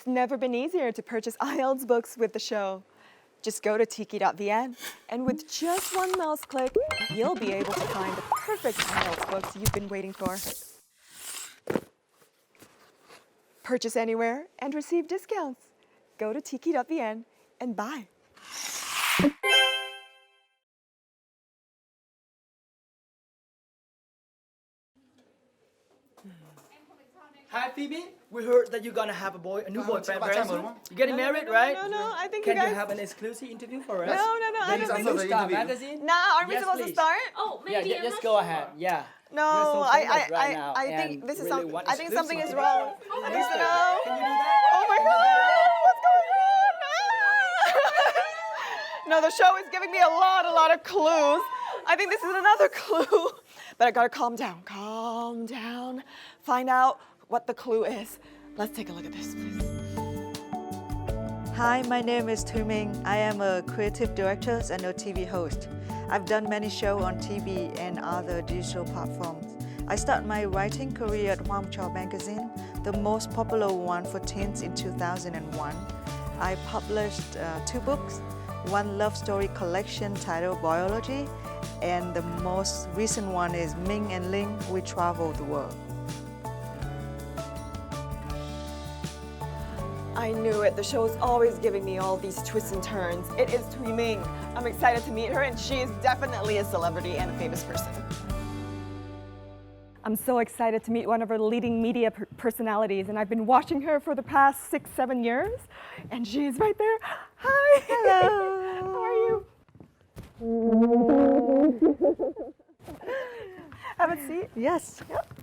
It's never been easier to purchase Ielts books with the show. Just go to tiki.vn, and with just one mouse click, you'll be able to find the perfect Ielts books you've been waiting for. Purchase anywhere and receive discounts. Go to tiki.vn and buy. Hi Phoebe, we heard that you're gonna have a new boyfriend very soon. You're getting married, no, right? No, I think Can you guys... you have an exclusive interview for us? No, I don't think so. Star magazine? Nah, aren't we Yes, supposed please. to start? Oh, maybe. Yeah, just go ahead. Yeah. No, You're so famous right now, I think and this is really something. want I think something is exclusive. wrong. Can I you think do so. that? Can you do that? Oh my God! What's going on? No, the show is giving me a lot of clues. I think this is another clue. But I gotta calm down. Calm down. Find out what the clue is. Let's take a look at this, please. Hi, my name is Thùy Minh. I am a creative director and a TV host. I've done many shows on TV and other digital platforms. I started my writing career at magazine, the most popular one for teens in 2001. I published 2 books, one love story collection titled Biology, and the most recent one is Minh and Linh, We Travel the World. I knew it. The show is always giving me all these twists and turns. It is Thùy Minh. I'm excited to meet her, and she is definitely a celebrity and a famous person. I'm so excited to meet one of her leading media personalities, and I've been watching her for the past 6-7 years, and she is right there. Hi. Hello. How are you? Have a seat. Yes. Yep.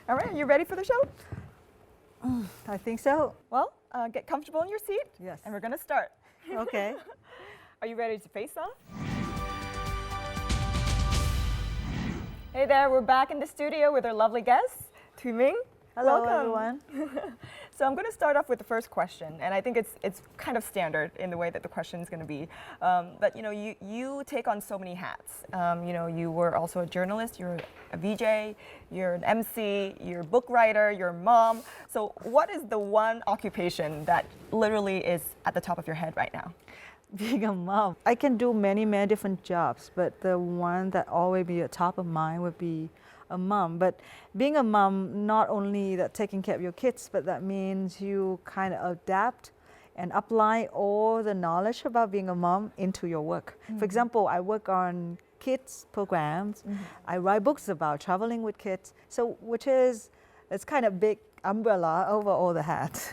All right, are you ready for the show? I think so. Well, get comfortable in your seat. Yes. And we're gonna start. Okay. Are you ready to face off? Hey there, we're back in the studio with our lovely guest, Thùy Minh. Hello, Welcome. everyone. So I'm going to start off with the first question, and I think it's kind of standard in the way that the question is going to be. But you take on so many hats. You were also a journalist, you're a VJ, you're an MC, you're a book writer, you're a mom. So what is the one occupation that literally is at the top of your head right now? Being a mom. I can do many different jobs, but the one that always be at top of mind would be a mom. But being a mom, not only that taking care of your kids, but that means you kind of adapt and apply all the knowledge about being a mom into your work. For example, I work on kids programs. I write books about traveling with kids. So it's kind of big umbrella over all the hats.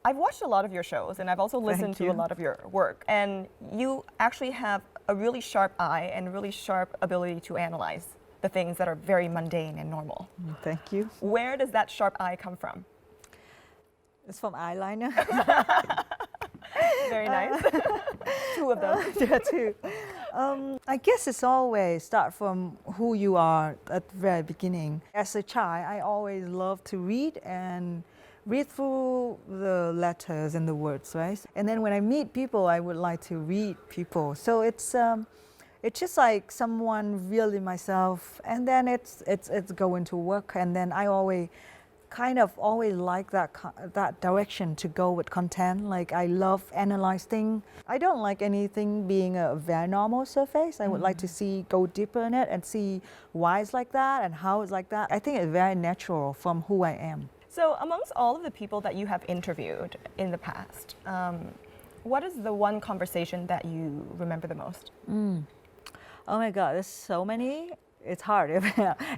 I've watched a lot of your shows, and I've also listened to a lot of your work. And you actually have a really sharp eye and really sharp ability to analyze the things that are very mundane and normal. Thank you. Where does that sharp eye come from? It's from eyeliner. Very nice. 2 of them. Yeah, 2. I guess it's always start from who you are at the very beginning. As a child, I always loved to read through the letters and the words, right? And then when I meet people, I would like to read people. So it's just like someone really myself, and then it's going to work. And then I always like that direction to go with content. Like I love analyzing. I don't like anything being a very normal surface. I would like to go deeper in it and see why it's like that and how it's like that. I think it's very natural from who I am. So amongst all of the people that you have interviewed in the past, what is the one conversation that you remember the most? Oh my God, there's so many. It's hard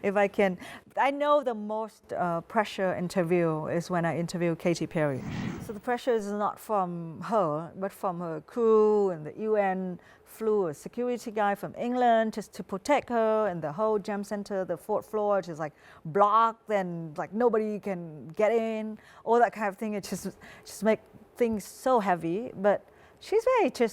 if I can. I know the most pressure interview is when I interview Katy Perry. So the pressure is not from her, but from her crew, and the UN flew a security guy from England just to protect her, and the whole gem center, the 4th floor, just like blocked, and like nobody can get in, all that kind of thing. It just make things so heavy. But she's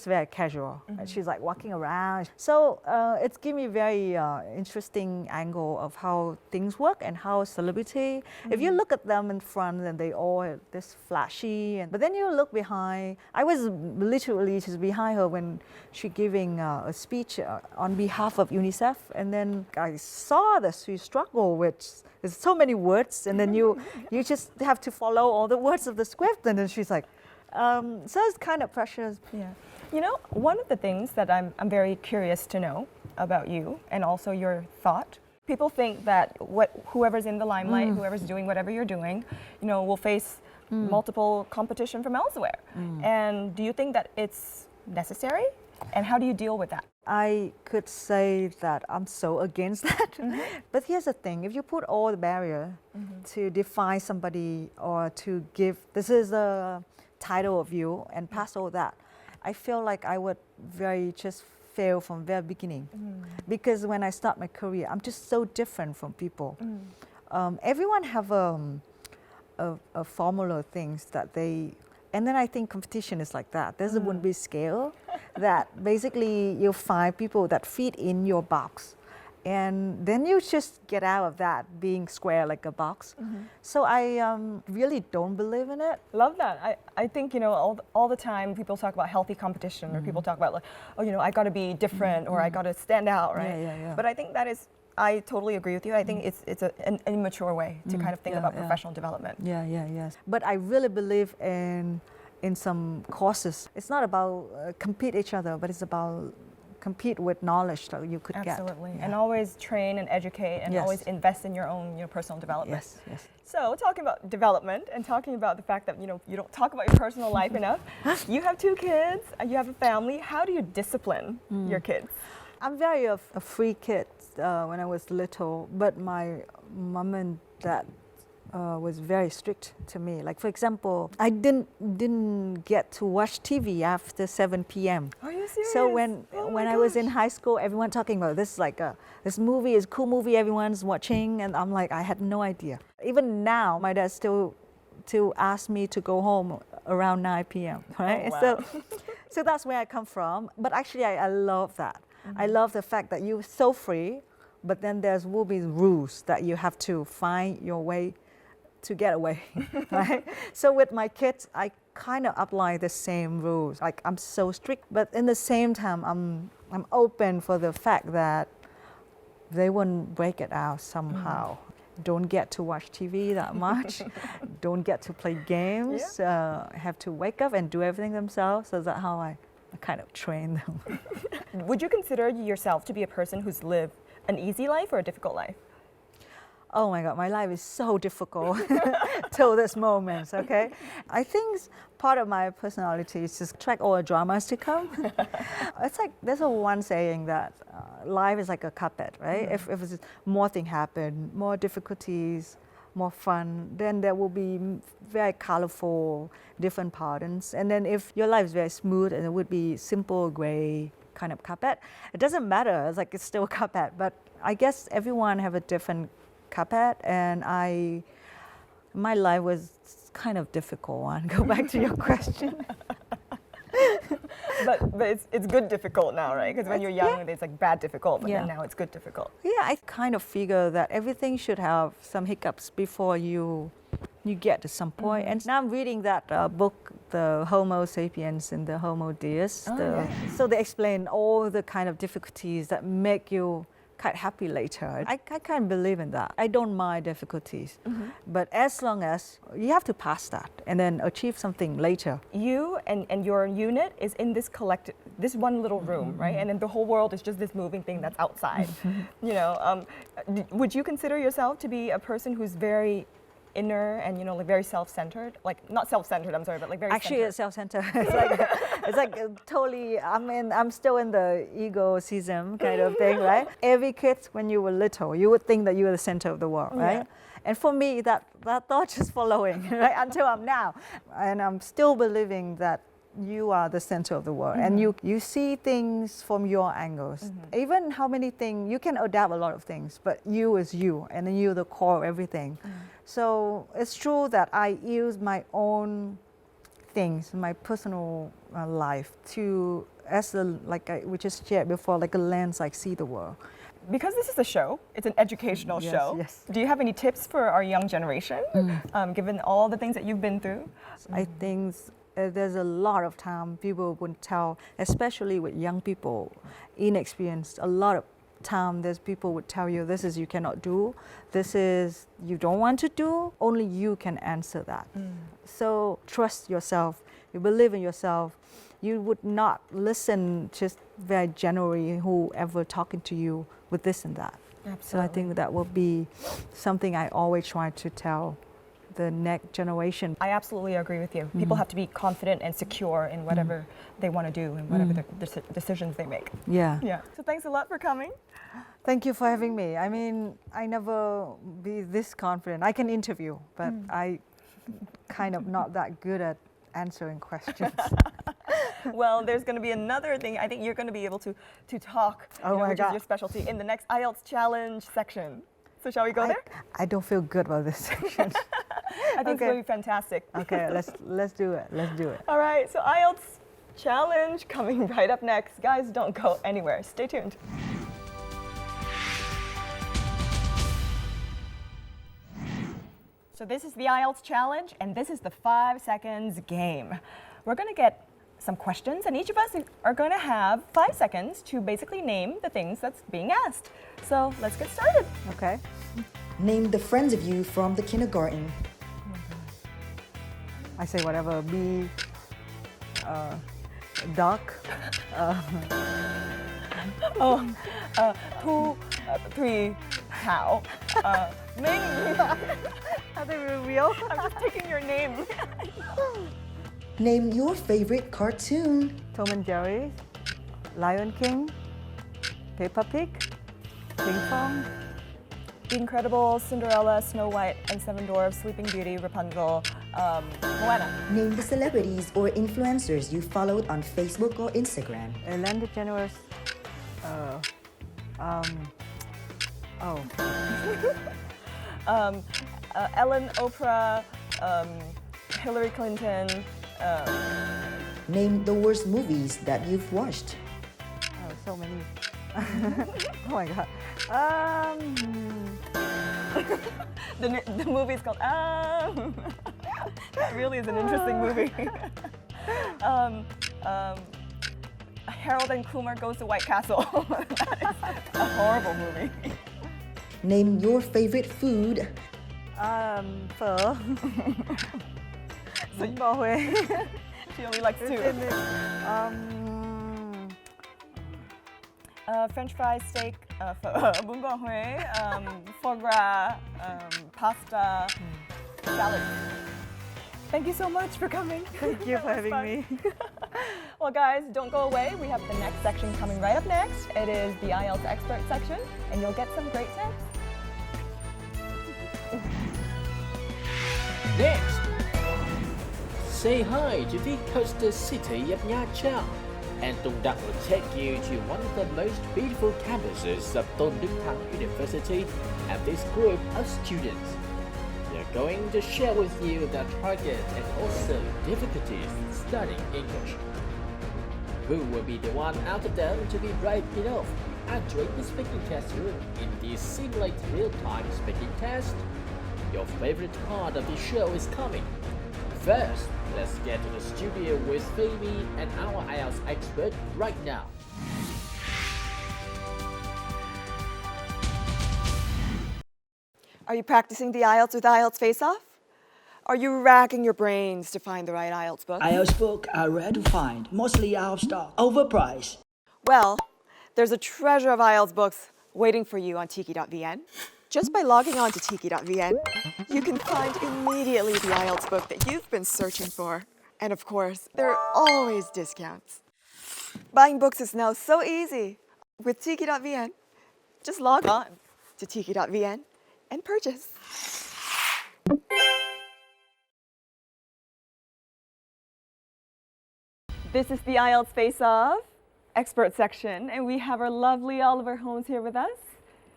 very casual. She's like walking around. So it's given me very interesting angle of how things work and how celebrity. If you look at them in front, then they all are this flashy. But then you look behind. I was literally just behind her when she giving a speech on behalf of UNICEF, and then I saw that she struggle with there's so many words, and then you just have to follow all the words of the script, and then she's like. So it's kind of precious. Yeah. You know, one of the things that I'm very curious to know about you and also your thought, people think that whoever's in the limelight, whoever's doing whatever you're doing, you know, will face multiple competition from elsewhere. And do you think that it's necessary? And how do you deal with that? I could say that I'm so against that. But here's the thing, if you put all the barrier to define somebody or to give, this is a title of you and pass all that, I feel like I would just fail from very beginning. Because when I start my career, I'm just so different from people. Everyone have a formula things that they, and then I think competition is like that. There wouldn't be scale that basically you find people that fit in your box. And then you just get out of that being square like a box. So I really don't believe in it. Love that. I think, you know, all the time people talk about healthy competition or people talk about like, oh, you know, I got to be different or I got to stand out, right? Yeah. But I think that is, I totally agree with you. I think it's an immature way to kind of think about professional development. Yes. But I really believe in some courses. It's not about compete each other, but it's about compete with knowledge that you could get. Absolutely. And always train and educate and always invest in your own, you know, personal development. Yes. So talking about development and talking about the fact that, you know, you don't talk about your personal life enough. You have 2 kids, you have a family. How do you discipline your kids? I'm very a free kid when I was little, but my mom and dad was very strict to me. Like, for example, I didn't get to watch TV after 7 p.m. Are you serious? So when I was in high school, everyone talking about this, like this movie is a cool movie everyone's watching, and I'm like, I had no idea. Even now, my dad still ask me to go home around 9 p.m. Right? Oh, wow. So that's where I come from. But actually, I love that. I love the fact that you're so free, but then will be rules that you have to find your way to get away, right? So with my kids, I kind of apply the same rules. Like, I'm so strict, but in the same time, I'm open for the fact that they wouldn't break it out somehow. Don't get to watch TV that much. Don't get to play games. Have to wake up and do everything themselves. So that's how I kind of train them. Would you consider yourself to be a person who's lived an easy life or a difficult life? Oh my God, my life is so difficult till this moment, okay? I think part of my personality is just track all the dramas to come. It's like, there's one saying that life is like a carpet, right? If more things happen, more difficulties, more fun, then there will be very colorful, different patterns. And then if your life is very smooth and it would be simple, gray kind of carpet, it doesn't matter, it's like it's still a carpet. But I guess everyone have a different carpet, and my life was kind of difficult one. Go back to your question. but it's good difficult now, right? Because when you're young, it's like bad difficult, but then now it's good difficult. Yeah, I kind of figure that everything should have some hiccups before you get to some point. And now I'm reading that book, the Homo sapiens and the Homo deus. So they explain all the kind of difficulties that make you quite happy later. I can't believe in that. I don't mind difficulties, but as long as you have to pass that and then achieve something later. You and your unit is in this this one little room, right? And then the whole world is just this moving thing that's outside. You know, would you consider yourself to be a person who's very inner and, you know, like very self-centered? Like, not self-centered, I'm sorry, but like very actually centered. It's self-centered. it's like totally, I'm still in the egoism kind of thing, right? Every kid, when you were little, you would think that you were the center of the world, right? And for me, that thought just following, right? Until I'm now. And I'm still believing that you are the center of the world, and you see things from your angles. Even how many things, you can adapt a lot of things, but you is you, and then you're the core of everything. So it's true that I use my own things, my personal life, to as a we just shared before, like a lens I see the world. Because this is a show, it's an educational show. Yes. Do you have any tips for our young generation, given all the things that you've been through? I think there's a lot of time people would tell, especially with young people, inexperienced, a lot of time there's people would tell you, this is you cannot do, this is you don't want to do, only you can answer that. So trust yourself, you believe in yourself, you would not listen just very generally whoever talking to you with this and that. Absolutely. So I think that will be something I always try to tell the next generation. I absolutely agree with you. People have to be confident and secure in whatever they want to do and whatever the decisions they make. Yeah. Yeah. So thanks a lot for coming. Thank you for having me. I mean, I never be this confident. I can interview, but I kind of not that good at answering questions. Well, there's going to be another thing. I think you're going to be able to talk, Oh my which God. is your specialty, in the next IELTS challenge section. So shall we go there? I don't feel good about this section. I think it's going to be fantastic. Okay, let's do it. Let's do it. All right, so IELTS challenge coming right up next. Guys, don't go anywhere. Stay tuned. So this is the IELTS challenge, and this is the 5 seconds game. We're going to get some questions, and each of us are going to have 5 seconds to basically name the things that's being asked. So let's get started. Okay. Name the friends of you from the kindergarten. I say whatever. Bee, duck, Thu, Thuỳ, Thảo, Minh. Are they real? I'm just taking your name. Name your favorite cartoon. Tom and Jerry, Lion King, Peppa Pig, Ping Pong. The Incredibles, Cinderella, Snow White and Seven Dwarfs, Sleeping Beauty, Rapunzel, Moana. Name the celebrities or influencers you followed on Facebook or Instagram. Ellen DeGeneres. Ellen, Oprah, Hillary Clinton. Name the worst movies that you've watched. Oh, so many. Oh my God. The movie's called That really is an interesting movie. Harold and Kumar Goes to White Castle. That is a horrible movie. Name your favorite food. Phở. Bún bò Huế. She only likes two. French fries, steak, bún bò Huế, foie gras, pasta, salad. Thank you so much for coming. Thank you for That was having fun. me. Well, guys, don't go away. We have the next section coming right up next. It is the IELTS expert section, and you'll get some great tips. Next, say hi to the coastal city of Nha Trang, and Tung Duc will take you to one of the most beautiful campuses of Tôn Đức Thắng University and this group of students. They're going to share with you their target and also difficulties studying English. Who will be the one out of them to be brave enough entering the speaking test room in the simulated real-time speaking test? Your favorite part of the show is coming. First, let's get to the studio with Phoebe and our IELTS expert right now. Are you practicing the IELTS with IELTS Face Off? Are you racking your brains to find the right IELTS book? IELTS books are rare to find, mostly out of stock, overpriced. Well, there's a treasure of IELTS books waiting for you on tiki.vn. Just by logging on to tiki.vn, you can find immediately the IELTS book that you've been searching for. And of course, there are always discounts. Buying books is now so easy. With tiki.vn, just log on to tiki.vn and purchase. This is the IELTS Face Off expert section, and we have our lovely Oliver Holmes here with us.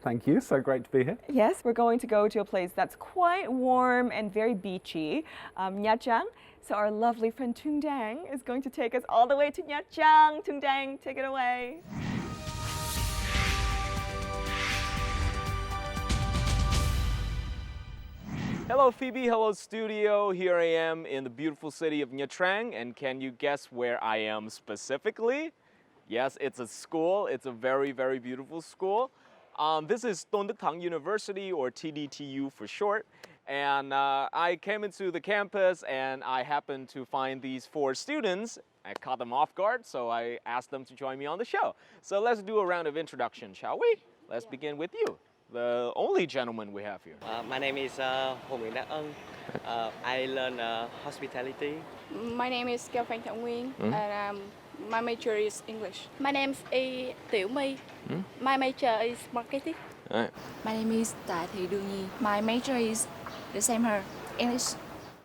Thank you. So great to be here. Yes, we're going to go to a place that's quite warm and very beachy, Nha Trang. So our lovely friend Tung Dang is going to take us all the way to Nha Trang. Tung Dang, take it away. Hello Phoebe, hello studio. Here I am in the beautiful city of Nha Trang, and can you guess where I am specifically? Yes, it's a school. It's a very, very beautiful school. This is Tôn Đức Thắng University, or TDTU for short. And I came into the campus and I happened to find these 4 students. I caught them off guard, so I asked them to join me on the show. So let's do a round of introduction, shall we? Let's begin with you, the only gentleman we have here. My name is Hồ Nguyễn Đắc Ân. I learn hospitality. My name is Kiều Phan Thảo Nguyên, and my major is English. My name is Y Tiểu My. My major is marketing. Right. My name is Tạ Thị Đường Nhi. My major is the same here, English.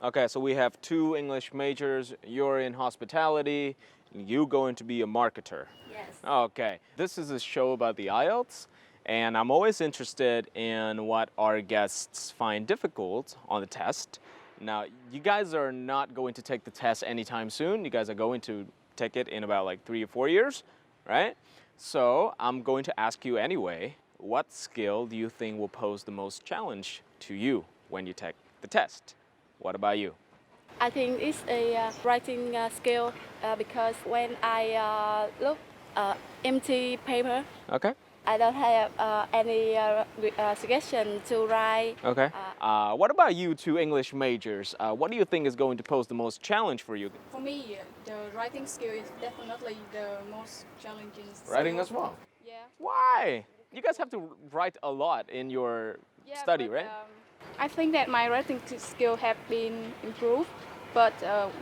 Okay, so we have 2 English majors. You're in hospitality. You're going to be a marketer. Yes. Okay, this is a show about the Ielts, and I'm always interested in what our guests find difficult on the test. Now, you guys are not going to take the test anytime soon. You guys are going to take it in about like 3 or 4 years, right? So I'm going to ask you anyway, what skill do you think will pose the most challenge to you when you take the test? What about you? I think it's a writing skill because when I look empty paper, Okay. I don't have any suggestion to write. Okay. What about you 2 English majors? What do you think is going to pose the most challenge for you? For me, the writing skill is definitely the most challenging. Writing as well? Yeah. Why? You guys have to write a lot in your study, but, right? I think that my writing skill have been improved. But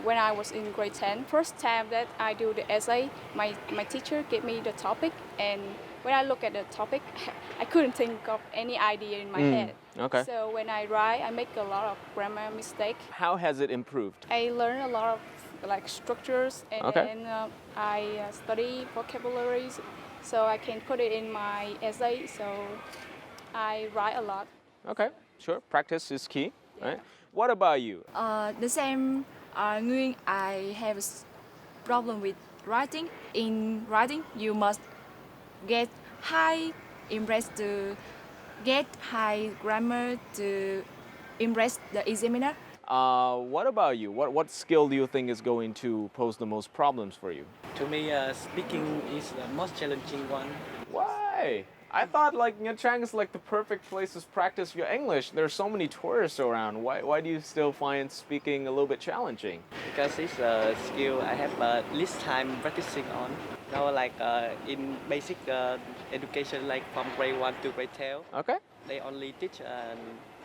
when I was in grade 10, first time that I do the essay, my teacher gave me the topic, and when I look at the topic, I couldn't think of any idea in my head. Okay. So when I write, I make a lot of grammar mistake. How has it improved? I learn a lot of like structures, and Okay. then I study vocabularies, so I can put it in my essay. So I write a lot. Okay, sure. Practice is key, right? What about you? The same, Nguyen, I have a problem with writing. In writing, you must get high impress to get high grammar to impress the examiner. What about you? What skill do you think is going to pose the most problems for you? To me, speaking is the most challenging one. Why? I thought like Nha Trang is like the perfect place to practice your English. There's so many tourists around. Why do you still find speaking a little bit challenging? Because it's a skill I have least time practicing on. Now, like in basic education, like from grade 1 to grade 12, Okay. they only teach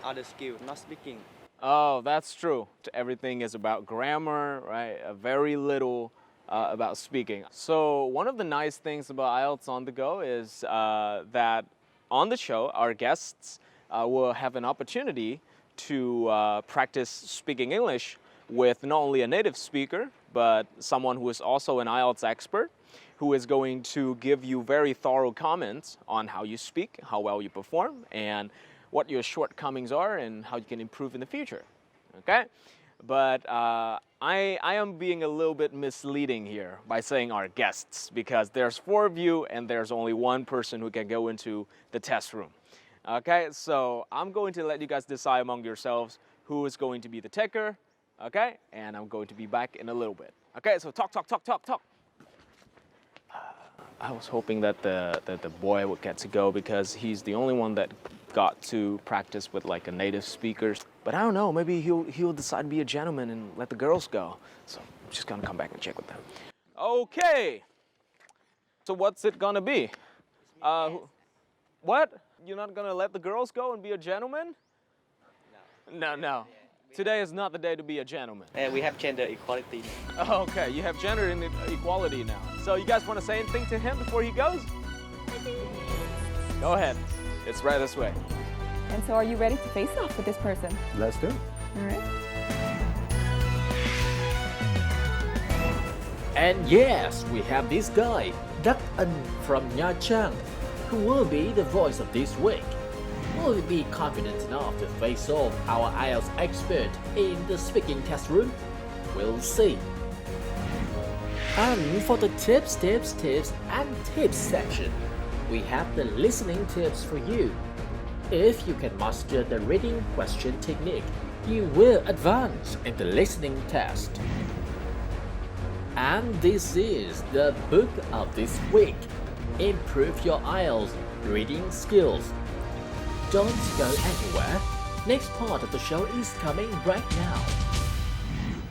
other skill, not speaking. Oh, that's true. Everything is about grammar, right? Very little about speaking. So one of the nice things about IELTS on the go is that on the show, our guests will have an opportunity to practice speaking English with not only a native speaker, but someone who is also an IELTS expert, who is going to give you very thorough comments on how you speak, how well you perform, and what your shortcomings are and how you can improve in the future, okay? But I am being a little bit misleading here by saying our guests, because there's 4 of you and there's only 1 person who can go into the test room. Okay, so I'm going to let you guys decide among yourselves who is going to be the taker, okay? And I'm going to be back in a little bit. Okay, so talk. I was hoping that the boy would get to go because he's the only one that got to practice with like a native speaker. But I don't know, maybe he'll decide to be a gentleman and let the girls go. So I'm just gonna come back and check with them. Okay. So what's it gonna be? What? You're not gonna let the girls go and be a gentleman? No. Today is not the day to be a gentleman. We have gender equality. Okay, you have gender equality now. So you guys want to say anything to him before he goes? Go ahead. It's right this way. And so are you ready to face off with this person? Let's do it. All right. And yes, we have this guy, Đắc Ân from Nha Trang, who will be the voice of this week. Will we be confident enough to face off our IELTS expert in the speaking test room? We'll see. And for the tips and tips section, we have the listening tips for you. If you can master the reading question technique, you will advance in the listening test. And this is the book of this week. Improve your IELTS reading skills. Don't go anywhere. Next part of the show is coming right now.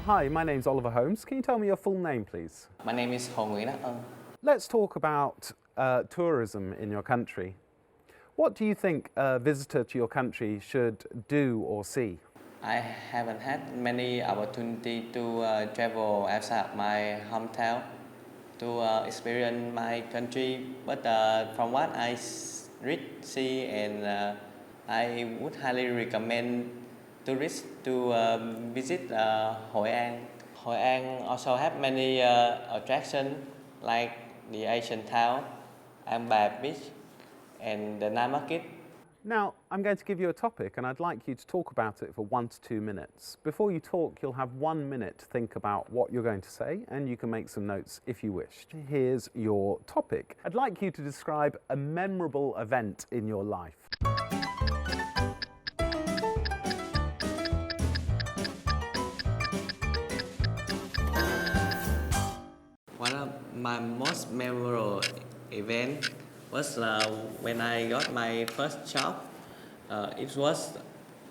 Hi, my name's Oliver Holmes. Can you tell me your full name, please? My name is Hồ Nguyễn Đắc Ân. Let's talk about tourism in your country. What do you think a visitor to your country should do or see? I haven't had many opportunity to travel outside my hometown to experience my country, but from what I read, see, and I would highly recommend tourists to visit Hội An. Hội An also have many attractions like the Asian Town, An Bà Beach, and the night market. Now, I'm going to give you a topic and I'd like you to talk about it for 1 to 2 minutes. Before you talk, you'll have 1 minute to think about what you're going to say and you can make some notes if you wish. Here's your topic. I'd like you to describe a memorable event in your life. One of my most memorable event was when I got my first job. It was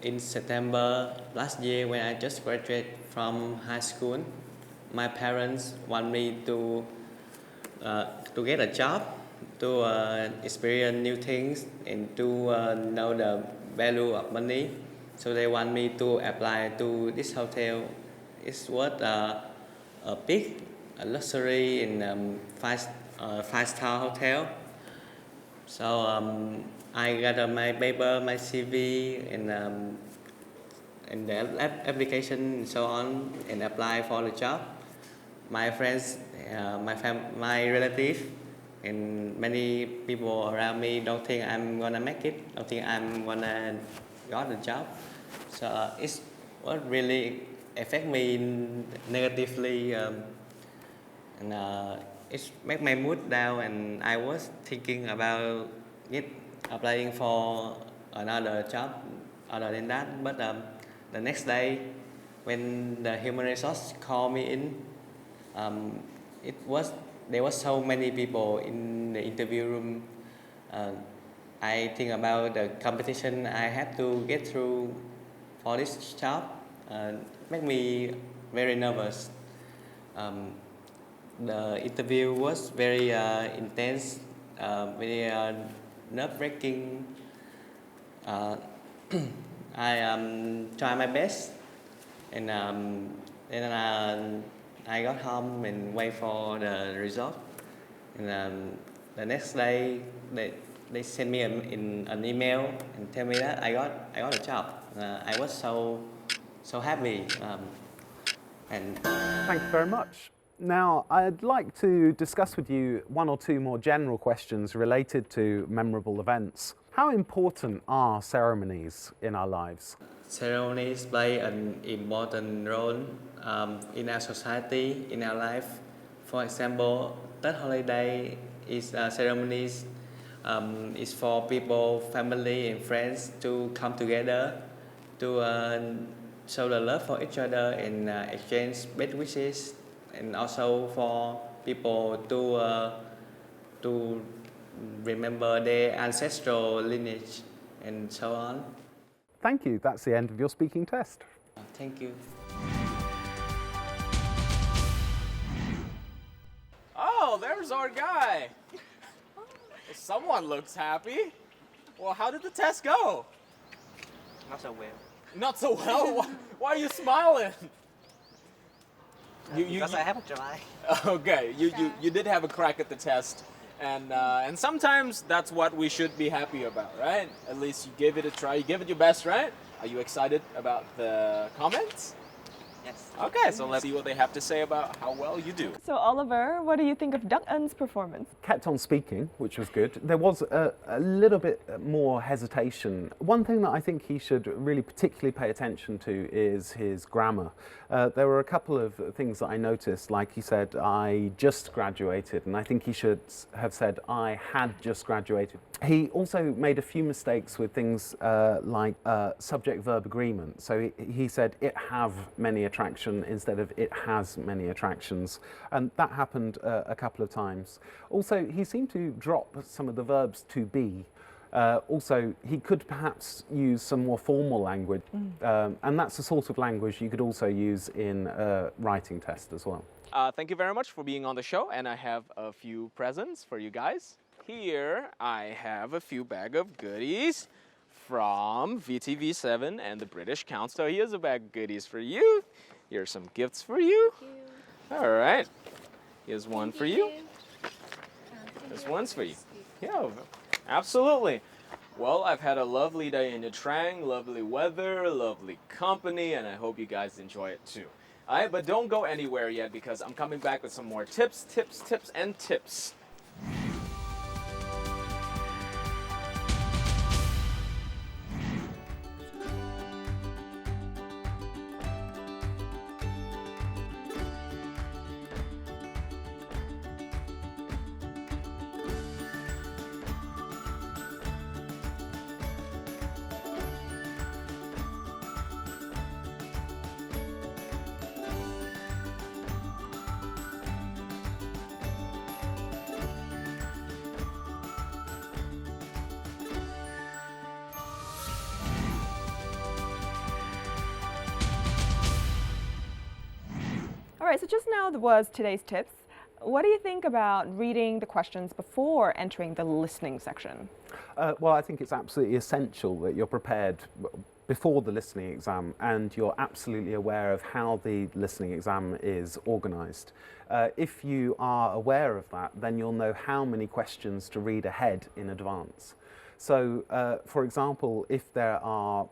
in September last year when I just graduated from high school. My parents want me to get a job, to experience new things, and to know the value of money. So they want me to apply to this hotel. It was a big luxury and five-star hotel. So I got my paper, my CV, and the application and so on, and apply for the job. My friends, my relatives, and many people around me don't think I'm gonna make it. Don't think I'm gonna got the job. So it what really affect me negatively, and it make my mood down, and I was thinking about applying for another job other than that. But the next day, when the human resource called me in, there was so many people in the interview room. I think about the competition I have to get through for this job. Make me very nervous. The interview was very intense, very nerve-wracking. I tried my best, and then I got home and wait for the result. And the next day, they sent me an email and tell me that I got a job. I was so happy. And thank you very much. Now, I'd like to discuss with you 1 or 2 more general questions related to memorable events. How important are ceremonies in our lives? Ceremonies play an important role in our society, in our life. For example, that holiday is ceremonies is for people, family, and friends to come together to show the love for each other and exchange best wishes, and also for people to remember their ancestral lineage and so on. Thank you. That's the end of your speaking test. Thank you. Oh, there's our guy. Someone looks happy. Well, how did the test go? Not so well. Not so well? Why are you smiling? Because I haven't tried. Okay, you did have a crack at the test, and sometimes that's what we should be happy about, right? At least you gave it a try, you gave it your best, right? Are you excited about the comments? Yes. Okay, so let's see what they have to say about how well you do. So Oliver, what do you think of Duck-Un's performance? Kept on speaking, which was good. There was a little bit more hesitation. One thing that I think he should really particularly pay attention to is his grammar. There were a couple of things that I noticed, like he said, I just graduated, and I think he should have said, I had just graduated. He also made a few mistakes with things like subject-verb agreement. So he said, it have many attraction instead of it has many attractions. And that happened a couple of times. Also, he seemed to drop some of the verbs to be. Also, he could perhaps use some more formal language. And that's the sort of language you could also use in a writing test as well. Thank you very much for being on the show, and I have a few presents for you guys. Here I have a few bag of goodies from VTV7 and the British Council. So here's a bag of goodies for you. Here's some gifts for you. All right. Here's one for you. This one's for you. Yeah, absolutely. Well, I've had a lovely day in the Trang, lovely weather, lovely company, and I hope you guys enjoy it too. All right, but don't go anywhere yet because I'm coming back with some more tips, and tips. All right, so just now was today's tips. What do you think about reading the questions before entering the listening section? Well, I think it's absolutely essential that you're prepared before the listening exam and you're absolutely aware of how the listening exam is organised. If you are aware of that, then you'll know how many questions to read ahead in advance. So, for example, if there are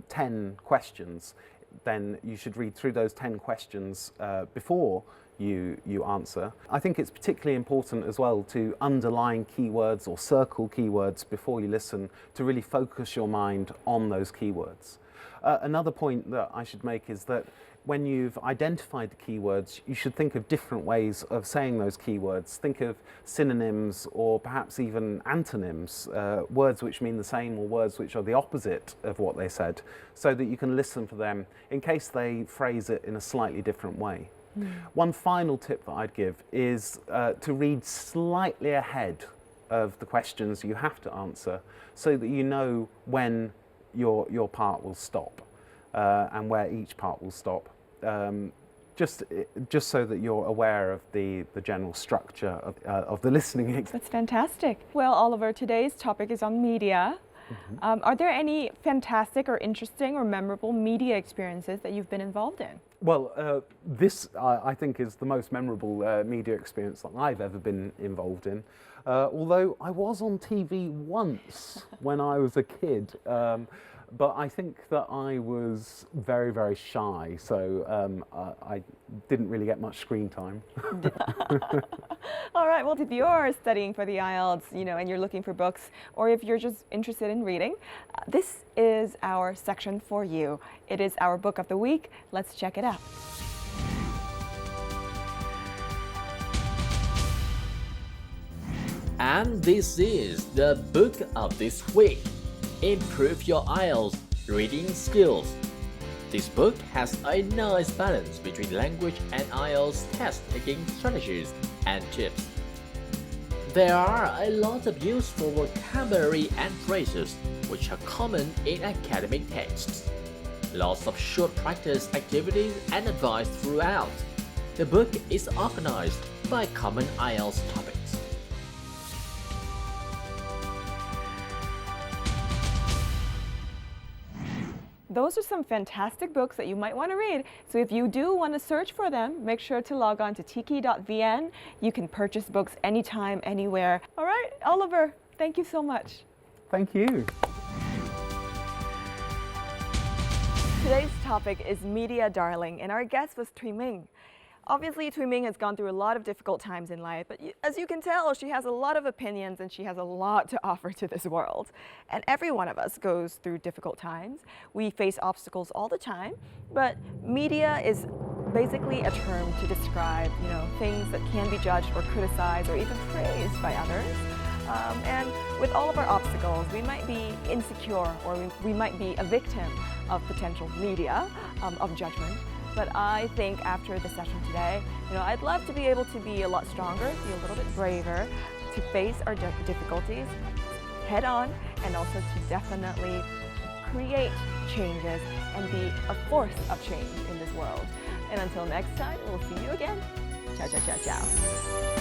10 questions, then you should read through those 10 questions before you answer. I think it's particularly important as well to underline keywords or circle keywords before you listen to really focus your mind on those keywords. Another point that I should make is that when you've identified the keywords, you should think of different ways of saying those keywords. Think of synonyms or perhaps even antonyms, words which mean the same or words which are the opposite of what they said, so that you can listen for them in case they phrase it in a slightly different way. One final tip that I'd give is to read slightly ahead of the questions you have to answer so that you know when your part will stop and where each part will stop. Just so that you're aware of the general structure of the listening exam. That's fantastic. Well, Oliver, today's topic is on media. Are there any fantastic or interesting or memorable media experiences that you've been involved in? Well, this I think is the most memorable media experience that I've ever been involved in. Although I was on TV once when I was a kid. But I think that I was very, very shy, so I didn't really get much screen time. All right, well, if you're studying for the Ielts, and you're looking for books, or if you're just interested in reading, this is our section for you. It is our book of the week. Let's check it out. And this is the book of this week. Improve your Ielts reading skills. This book has a nice balance between language and Ielts test-taking strategies and tips. There are a lot of useful vocabulary and phrases which are common in academic texts. Lots of short practice activities and advice throughout. The book is organized by common Ielts topics. Those are some fantastic books that you might want to read. So if you do want to search for them, make sure to log on to tiki.vn. You can purchase books anytime, anywhere. All right, Oliver, thank you so much. Thank you. Today's topic is media darling, and our guest was Thùy Minh. Obviously, Thùy Minh has gone through a lot of difficult times in life, but as you can tell, she has a lot of opinions and she has a lot to offer to this world. And every one of us goes through difficult times. We face obstacles all the time, but media is basically a term to describe, things that can be judged or criticized or even praised by others. And with all of our obstacles, we might be insecure or we might be a victim of potential media, of judgment. But I think after the session today, I'd love to be able to be a lot stronger, be a little bit braver, to face our difficulties head on, and also to definitely create changes and be a force of change in this world. And until next time, we'll see you again. Ciao, ciao, ciao, ciao.